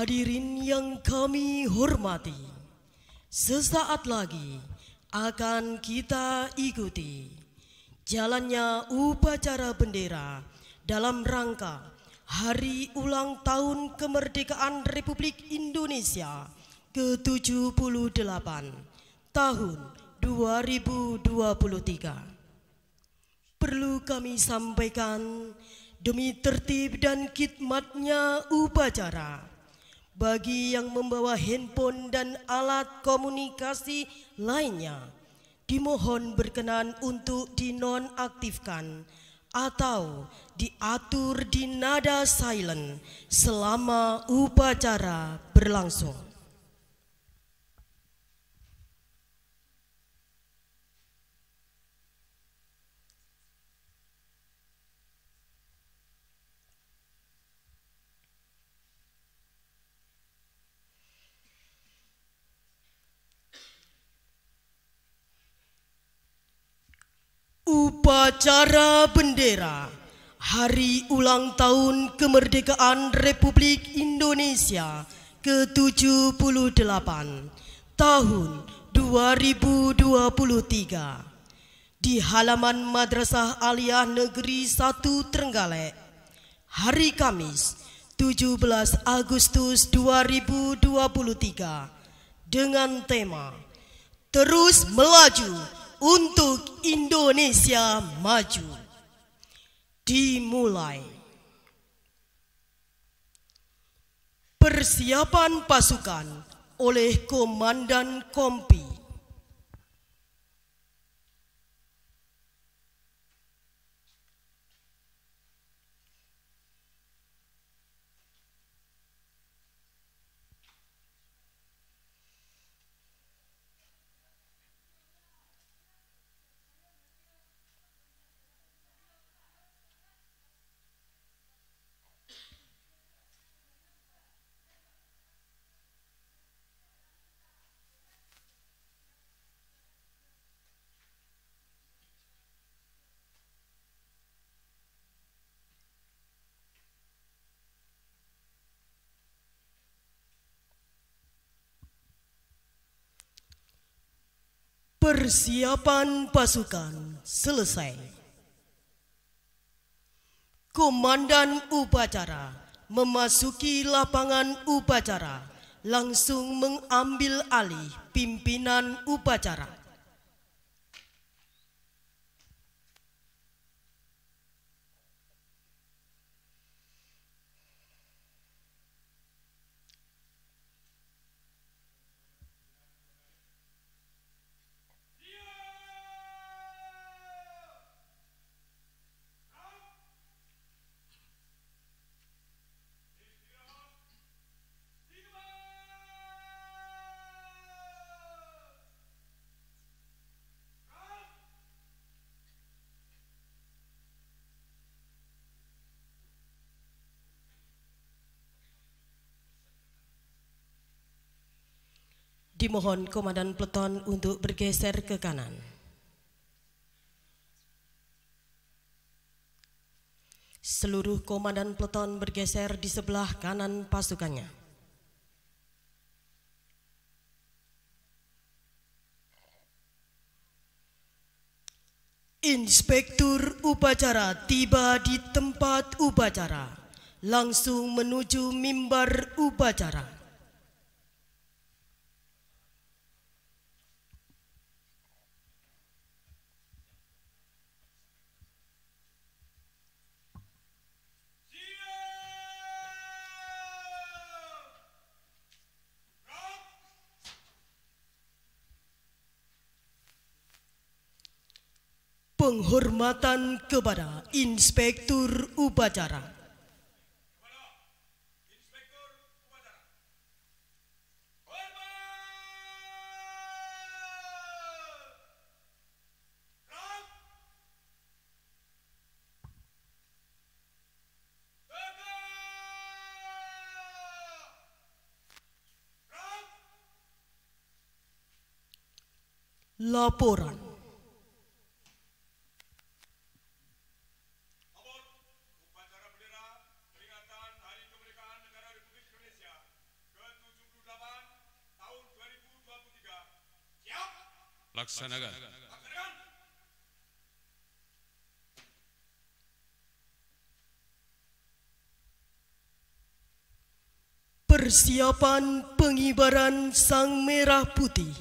Hadirin yang kami hormati, sesaat lagi akan kita ikuti jalannya upacara bendera dalam rangka Hari Ulang Tahun Kemerdekaan Republik Indonesia ke-78 tahun 2023. Perlu kami sampaikan, demi tertib dan khidmatnya upacara, bagi yang membawa handphone dan alat komunikasi lainnya, dimohon berkenan untuk dinonaktifkan atau diatur di nada silent selama upacara berlangsung. Upacara bendera Hari Ulang Tahun Kemerdekaan Republik Indonesia ke-78 tahun 2023 di halaman Madrasah Aliyah Negeri 1 Trenggalek, hari Kamis 17 Agustus 2023 dengan tema Terus Melaju untuk Indonesia Maju. Dimulai. Persiapan pasukan oleh Komandan Kompi. Persiapan pasukan selesai. Komandan upacara memasuki lapangan upacara, langsung mengambil alih pimpinan upacara. Dimohon Komandan Peleton untuk bergeser ke kanan. Seluruh Komandan Peleton bergeser di sebelah kanan pasukannya. Inspektur upacara tiba di tempat upacara, langsung menuju mimbar upacara. Penghormatan kepada Inspektur Upacara. Laporan. Upacara bendera peringatan Hari Kemerdekaan Negara Republik Indonesia Laksanakan. Persiapan pengibaran Sang Merah Putih.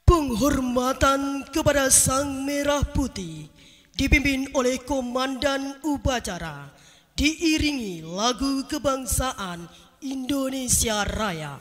Penghormatan kepada Sang Merah Putih dipimpin oleh Komandan Upacara, diiringi lagu kebangsaan Indonesia Raya.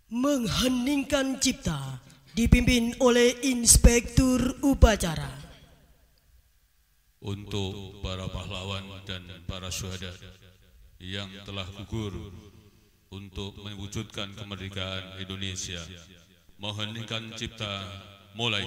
Mengheningkan cipta dipimpin oleh Inspektur Upacara. Untuk para pahlawan dan para syuhada yang telah gugur untuk mewujudkan kemerdekaan Indonesia, mengheningkan cipta mulai.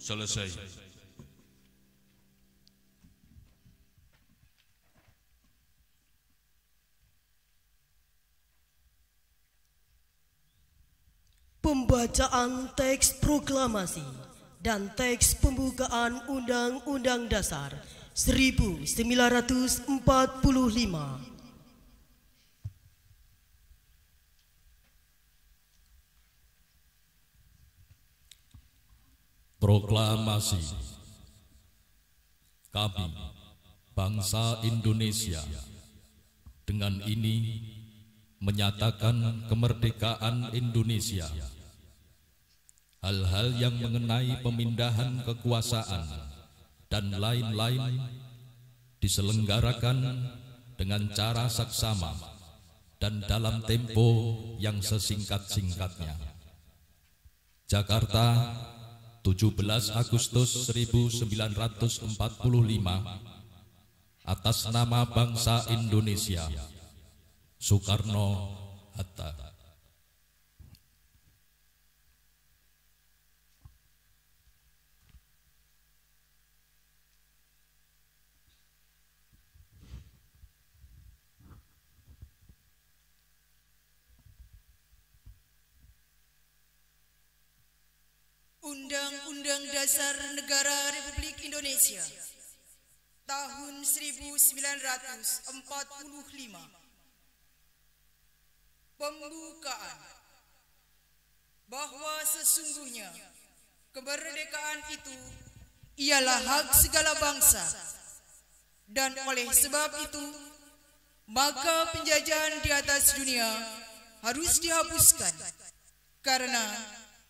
Selesai. Pembacaan teks proklamasi dan teks pembukaan Undang-Undang Dasar 1945. Proklamasi. Kami, bangsa Indonesia, dengan ini menyatakan kemerdekaan Indonesia. Hal-hal yang mengenai pemindahan kekuasaan dan lain-lain diselenggarakan dengan cara saksama dan dalam tempo yang sesingkat-singkatnya. Jakarta, 17 Agustus 1945, atas nama bangsa Indonesia, Soekarno-Hatta. Undang-Undang Dasar Negara Republik Indonesia tahun 1945. Pembukaan. Bahwa sesungguhnya kemerdekaan itu ialah hak segala bangsa, dan oleh sebab itu maka penjajahan di atas dunia harus dihapuskan karena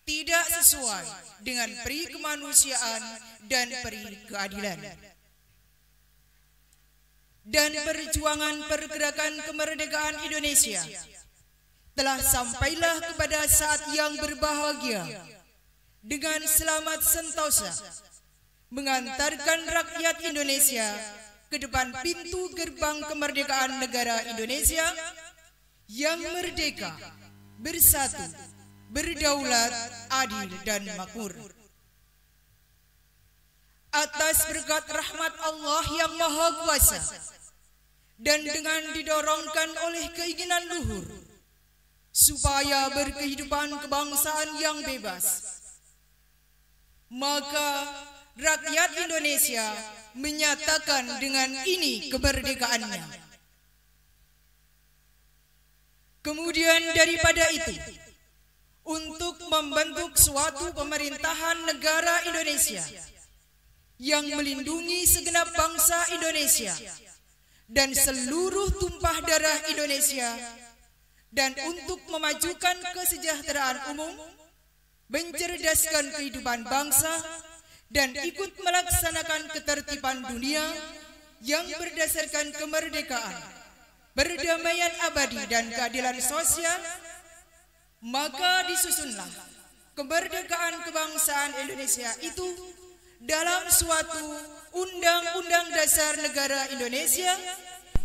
tidak sesuai dengan peri kemanusiaan dan peri keadilan. Dan perjuangan pergerakan kemerdekaan Indonesia telah sampailah kepada saat yang berbahagia dengan selamat sentosa mengantarkan rakyat Indonesia ke depan pintu gerbang kemerdekaan negara Indonesia yang merdeka, bersatu, berdaulat, adil, dan makmur. Atas berkat rahmat Allah yang Maha Kuasa dan dengan didorongkan oleh keinginan luhur supaya berkehidupan kebangsaan yang bebas, maka rakyat Indonesia menyatakan dengan ini kemerdekaannya. Kemudian daripada itu, untuk membentuk suatu pemerintahan negara Indonesia yang melindungi segenap bangsa Indonesia dan seluruh tumpah darah Indonesia, dan untuk memajukan kesejahteraan umum, mencerdaskan kehidupan bangsa, dan ikut melaksanakan ketertiban dunia yang berdasarkan kemerdekaan, perdamaian abadi, dan keadilan sosial, maka disusunlah kemerdekaan kebangsaan Indonesia itu dalam suatu Undang-Undang Dasar Negara Indonesia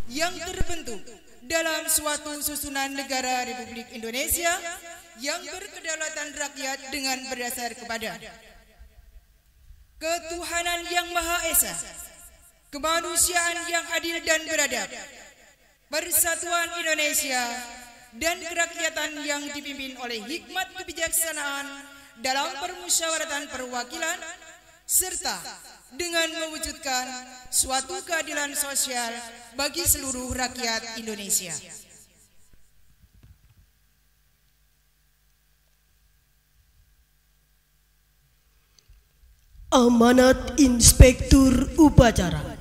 yang terbentuk dalam suatu susunan negara Republik Indonesia yang berkedaulatan rakyat dengan berdasar kepada ketuhanan yang Maha Esa, kemanusiaan yang adil dan beradab, persatuan Indonesia, dan kerakyatan yang dipimpin oleh hikmat kebijaksanaan dalam permusyawaratan perwakilan, serta dengan mewujudkan suatu keadilan sosial bagi seluruh rakyat Indonesia. Amanat Inspektur Upacara.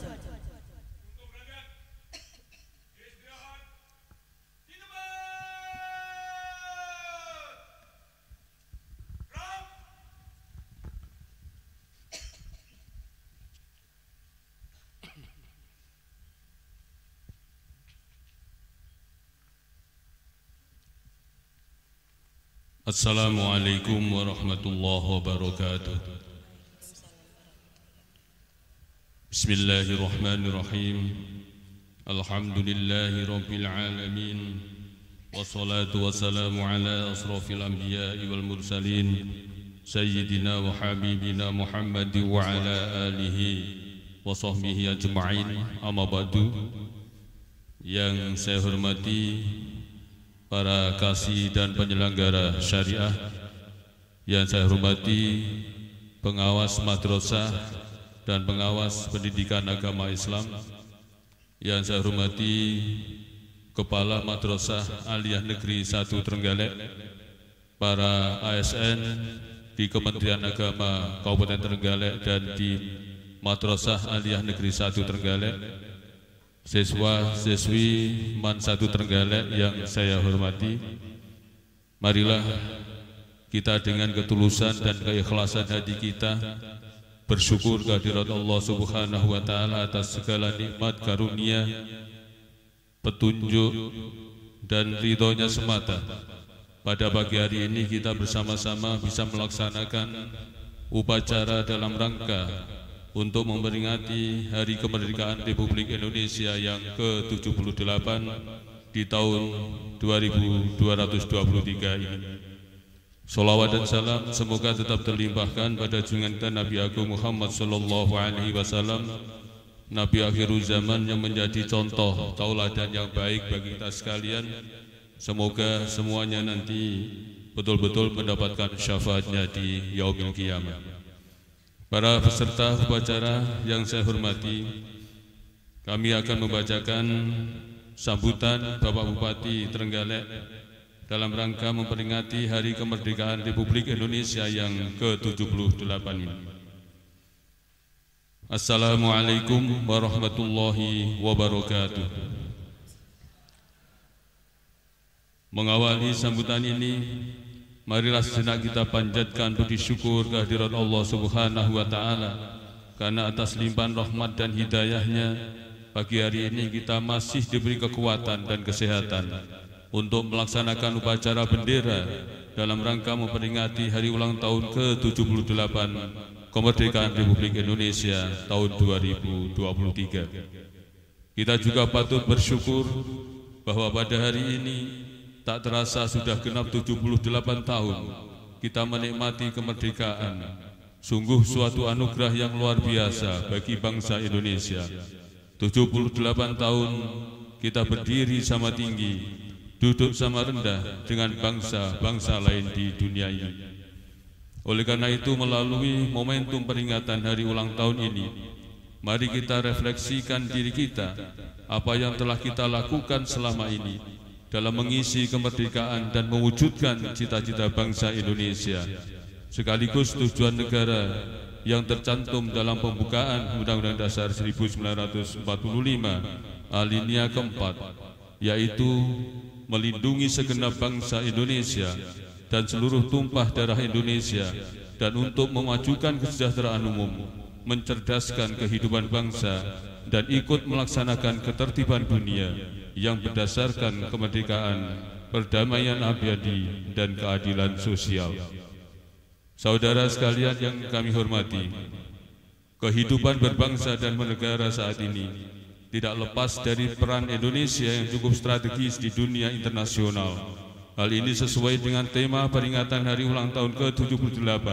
Assalamualaikum warahmatullahi wabarakatuh. Bismillahirrahmanirrahim. Alhamdulillahi rabbil alamin. Wassalatu wassalamu ala asrafil anbiya'i wal mursalin, sayyidina wa habibina Muhammad wa ala alihi wa sahbihi ajma'in. Amma ba'du. Yang saya hormati para kasih dan penyelenggara syariah, yang saya hormati pengawas madrasah dan pengawas pendidikan agama Islam, yang saya hormati Kepala Madrasah Aliyah Negeri 1 Trenggalek, para ASN di Kementerian Agama Kabupaten Trenggalek dan di Madrasah Aliyah Negeri 1 Trenggalek, siswa-siswi MAN 1 Trenggalek yang saya hormati, marilah kita dengan ketulusan dan keikhlasan hati kita bersyukur kehadirat Allah Subhanahu wa Ta'ala atas segala nikmat karunia, petunjuk dan ridhonya semata. Pada pagi hari ini kita bersama-sama bisa melaksanakan upacara dalam rangka untuk memperingati Hari Kemerdekaan Republik Indonesia yang ke-78 di tahun 2223 ini. Salawat dan salam semoga tetap terlimpahkan pada junjungan kita Nabi Agung Muhammad sallallahu alaihi wasallam, Nabi akhir zaman yang menjadi contoh tauladan yang baik bagi kita sekalian. Semoga semuanya nanti betul-betul mendapatkan syafaatnya di yaumil qiyamah. Para peserta upacara yang saya hormati, kami akan membacakan sambutan Bapak Bupati Trenggalek dalam rangka memperingati Hari Kemerdekaan Republik Indonesia yang ke-78 ini. Assalamualaikum warahmatullahi wabarakatuh. Mengawali sambutan ini, marilah sejenak kita panjatkan puji syukur kehadirat Allah Subhanahu wa Ta'ala, karena atas limpahan rahmat dan hidayahnya pagi hari ini kita masih diberi kekuatan dan kesehatan untuk melaksanakan upacara bendera dalam rangka memperingati hari ulang tahun ke-78 Kemerdekaan Republik Indonesia tahun 2023. Kita juga patut bersyukur bahwa pada hari ini tak terasa sudah genap 78 tahun kita menikmati kemerdekaan. Sungguh suatu anugerah yang luar biasa bagi bangsa Indonesia. 78 tahun kita berdiri sama tinggi, duduk sama rendah dengan bangsa-bangsa lain di dunia ini. Oleh karena itu, melalui momentum peringatan hari ulang tahun ini, mari kita refleksikan diri kita, apa yang telah kita lakukan selama ini dalam mengisi kemerdekaan dan mewujudkan cita-cita bangsa Indonesia, sekaligus tujuan negara yang tercantum dalam pembukaan Undang-Undang Dasar 1945 alinea keempat, yaitu melindungi segenap bangsa Indonesia dan seluruh tumpah darah Indonesia, dan untuk memajukan kesejahteraan umum, mencerdaskan kehidupan bangsa, dan ikut melaksanakan ketertiban dunia yang berdasarkan kemerdekaan, perdamaian abadi, dan keadilan sosial. Saudara sekalian yang kami hormati, kehidupan berbangsa dan bernegara saat ini tidak lepas dari peran Indonesia yang cukup strategis di dunia internasional. Hal ini sesuai dengan tema peringatan hari ulang tahun ke-78,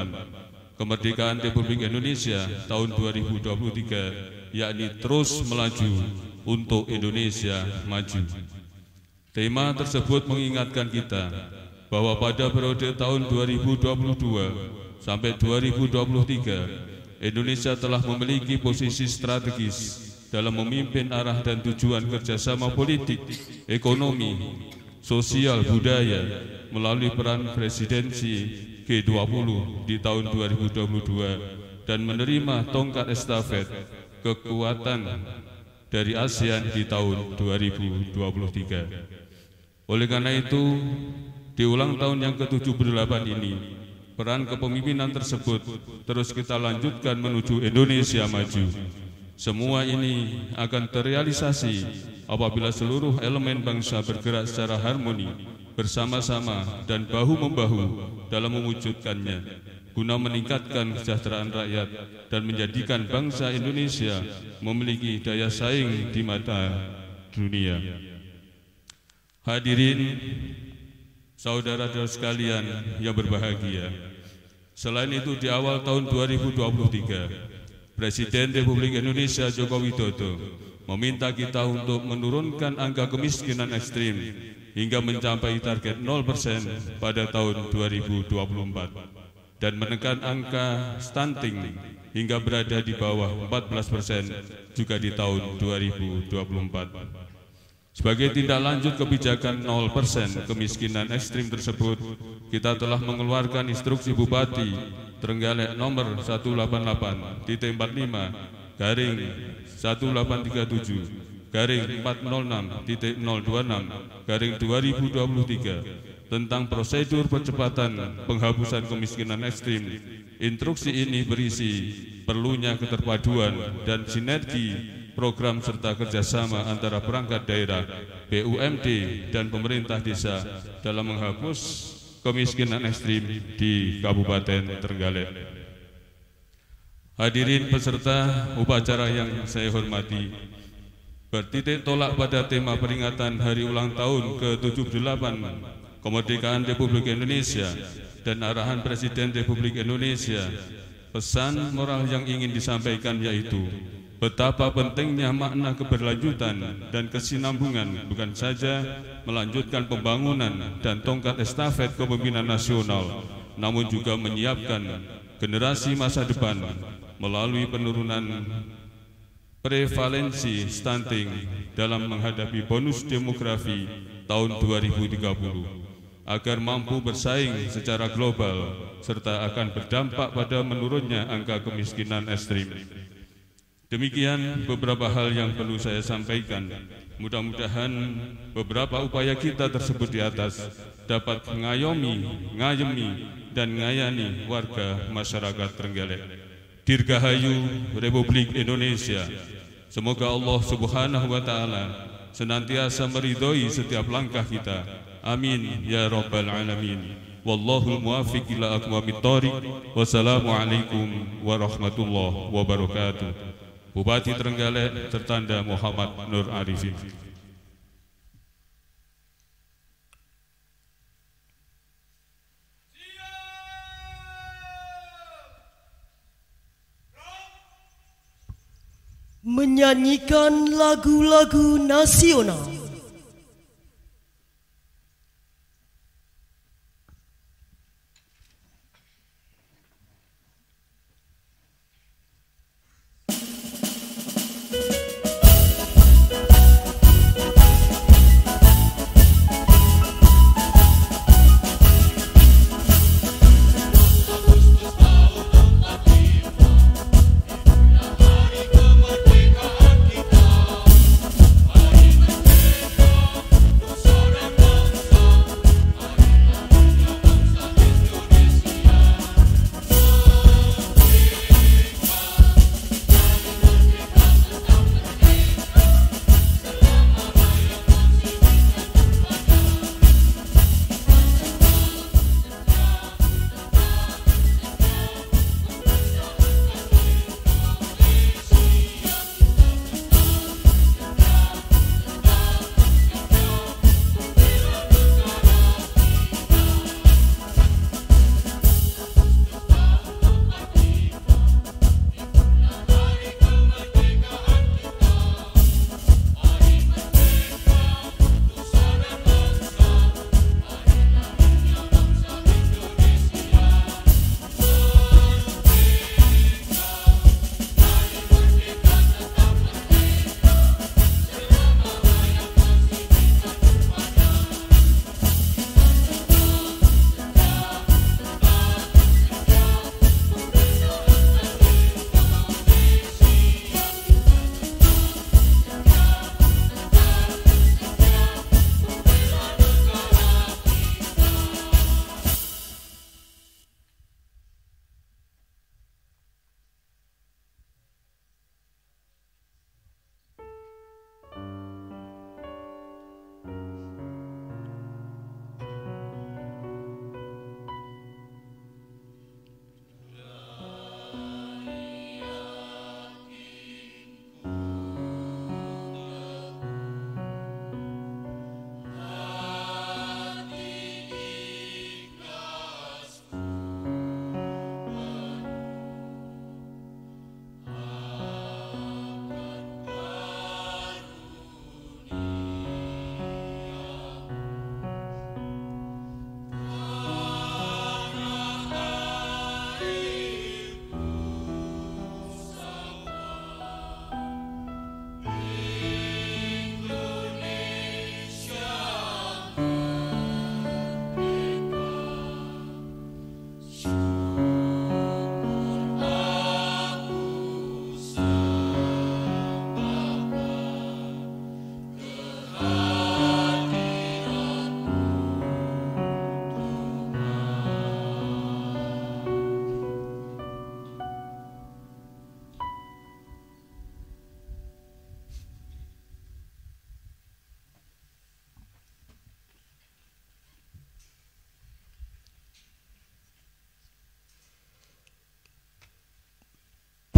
kemerdekaan Republik Indonesia tahun 2023, yakni terus melaju untuk Indonesia maju. Tema tersebut mengingatkan kita bahwa pada periode tahun 2022 sampai 2023, Indonesia telah memiliki posisi strategis dalam memimpin arah dan tujuan kerjasama politik, ekonomi, sosial, budaya melalui peran presidensi G20 di tahun 2022 dan menerima tongkat estafet kekuatan dari ASEAN di tahun 2023. Oleh karena itu, di ulang tahun yang ke-78 ini, peran kepemimpinan tersebut terus kita lanjutkan menuju Indonesia maju. Semua ini akan terrealisasi apabila seluruh elemen bangsa bergerak secara harmoni, bersama-sama dan bahu-membahu dalam mewujudkannya, guna meningkatkan kesejahteraan rakyat dan menjadikan bangsa Indonesia memiliki daya saing di mata dunia. Hadirin, saudara-saudara sekalian yang berbahagia, selain itu di awal tahun 2023, Presiden Republik Indonesia Joko Widodo meminta kita untuk menurunkan angka kemiskinan ekstrim hingga mencapai target 0% pada tahun 2024 dan menekan angka stunting hingga berada di bawah 14% juga di tahun 2024. Sebagai tindak lanjut kebijakan 0% kemiskinan ekstrim tersebut, kita telah mengeluarkan instruksi Bupati Trenggalek nomor 188-18-406-406-026-2023 tentang prosedur percepatan penghapusan kemiskinan ekstrim. Instruksi ini berisi perlunya keterpaduan dan sinergi program serta kerjasama antara perangkat daerah, BUMD, dan pemerintah desa dalam menghapus kemiskinan ekstrim di Kabupaten Trenggalek. Hadirin peserta upacara yang saya hormati, bertitik tolak pada tema peringatan hari ulang tahun ke-78 kemerdekaan Republik Indonesia dan arahan Presiden Republik Indonesia, pesan moral yang ingin disampaikan yaitu betapa pentingnya makna keberlanjutan dan kesinambungan bukan saja melanjutkan pembangunan dan tongkat estafet kepemimpinan nasional, namun juga menyiapkan generasi masa depan melalui penurunan prevalensi stunting dalam menghadapi bonus demografi tahun 2030 agar mampu bersaing secara global serta akan berdampak pada menurunnya angka kemiskinan ekstrim. Demikian beberapa hal yang perlu saya sampaikan. Mudah-mudahan beberapa upaya kita tersebut di atas dapat ngayemi, dan ngayani warga masyarakat Trenggalek. Dirgahayu Republik Indonesia. Semoga Allah Subhanahu wa Ta'ala senantiasa meridhoi setiap langkah kita. Amin ya Rabbal Alamin. Wallahul muwaffiq ila aqwamit thoriq. Wassalamualaikum warahmatullahi wabarakatuh. Bupati Trenggalek tertanda Muhammad Nur Arifin. Menyanyikan lagu-lagu nasional.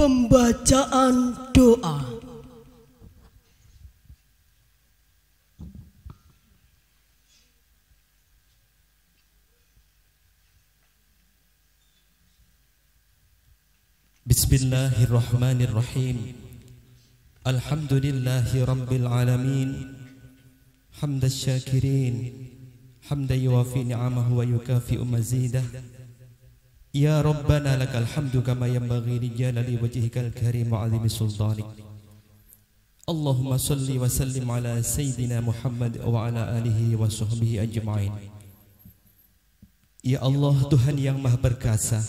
Pembacaan doa. Bismillahirrahmanirrahim. Alhamdulillahi rabbil alamin. Hamdas syakirin, hamdan yuwafi ni'amahu wa yukafi'u mazidah. Ya Rabbana lakal hamdu kama yanbaghi li jalali wajhikal karim wa 'azimi sultanik. Allahumma salli wa sallim ala sayyidina Muhammad wa ala alihi wa sahbihi ajma'in. Ya Allah, Tuhan yang Maha Perkasa,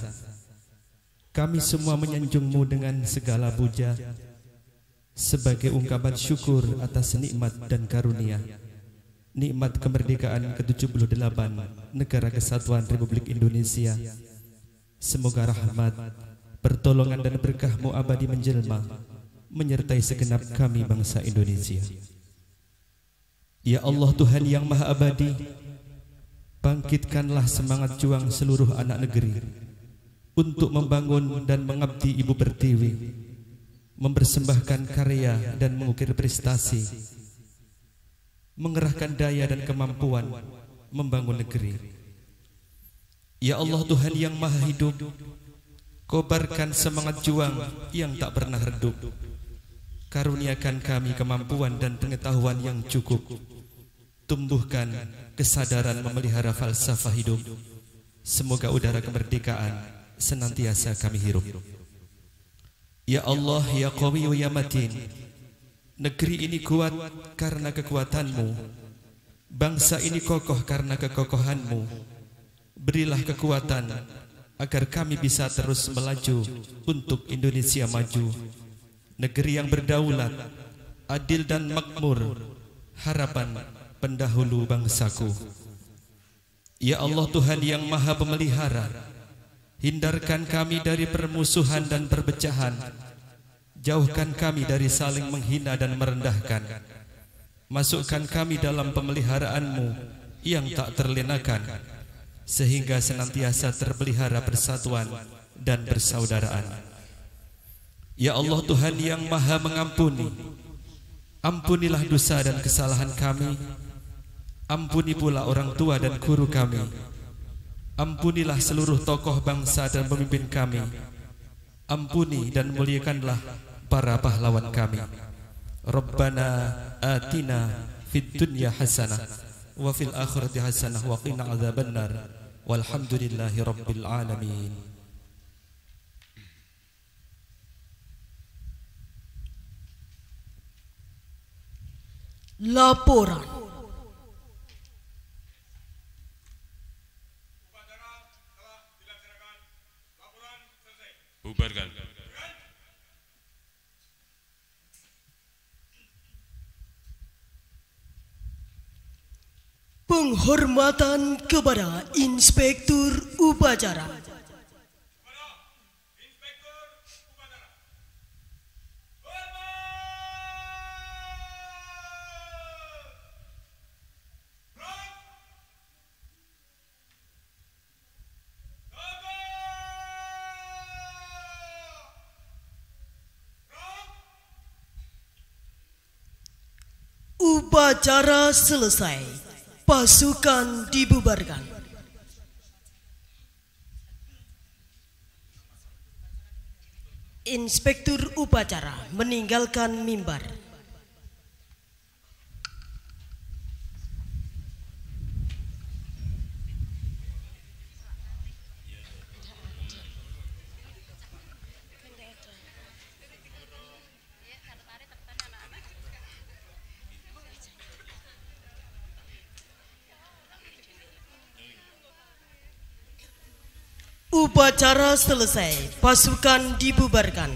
kami semua menyanjung-Mu dengan segala puja sebagai ungkapan syukur atas nikmat dan karunia, nikmat kemerdekaan ke-78 Negara Kesatuan Republik Indonesia. Semoga rahmat, pertolongan dan berkah-Mu abadi menjelma menyertai segenap kami bangsa Indonesia. Ya Allah, Tuhan yang Maha Abadi, bangkitkanlah semangat juang seluruh anak negeri untuk membangun dan mengabdi Ibu Pertiwi, mempersembahkan karya dan mengukir prestasi, mengerahkan daya dan kemampuan membangun negeri. Ya Allah, Tuhan yang Maha Hidup, kobarkan semangat juang yang tak pernah redup. Karuniakan kami kemampuan dan pengetahuan yang cukup. Tumbuhkan kesadaran memelihara falsafah hidup. Semoga udara kemerdekaan senantiasa kami hirup. Ya Allah, ya Qawiyu ya Matin, negeri ini kuat karena kekuatan-Mu, bangsa ini kokoh karena kekokohan-Mu. Berilah kekuatan agar kami bisa terus melaju untuk Indonesia maju, negeri yang berdaulat, adil dan makmur, harapan pendahulu bangsaku. Ya Allah, Tuhan yang Maha Pemelihara, hindarkan kami dari permusuhan dan perpecahan, jauhkan kami dari saling menghina dan merendahkan. Masukkan kami dalam pemeliharaan-Mu yang tak terlenakan, sehingga senantiasa terpelihara persatuan dan persaudaraan. Ya Allah, Tuhan yang Maha Mengampuni, ampunilah dosa dan kesalahan kami. Ampuni pula orang tua dan guru kami. Ampunilah seluruh tokoh bangsa dan pemimpin kami. Ampuni dan muliakanlah para pahlawan kami. Rabbana atina fid dunya hasanah wa fil akhirati hasanah wa qina adzabannar. Walhamdulillahi rabbil alamin. Laporan. Bubarkan. Penghormatan kepada Inspektur Upacara. Upacara selesai. Pasukan dibubarkan. Inspektur Upacara meninggalkan mimbar. Upacara selesai, pasukan dibubarkan.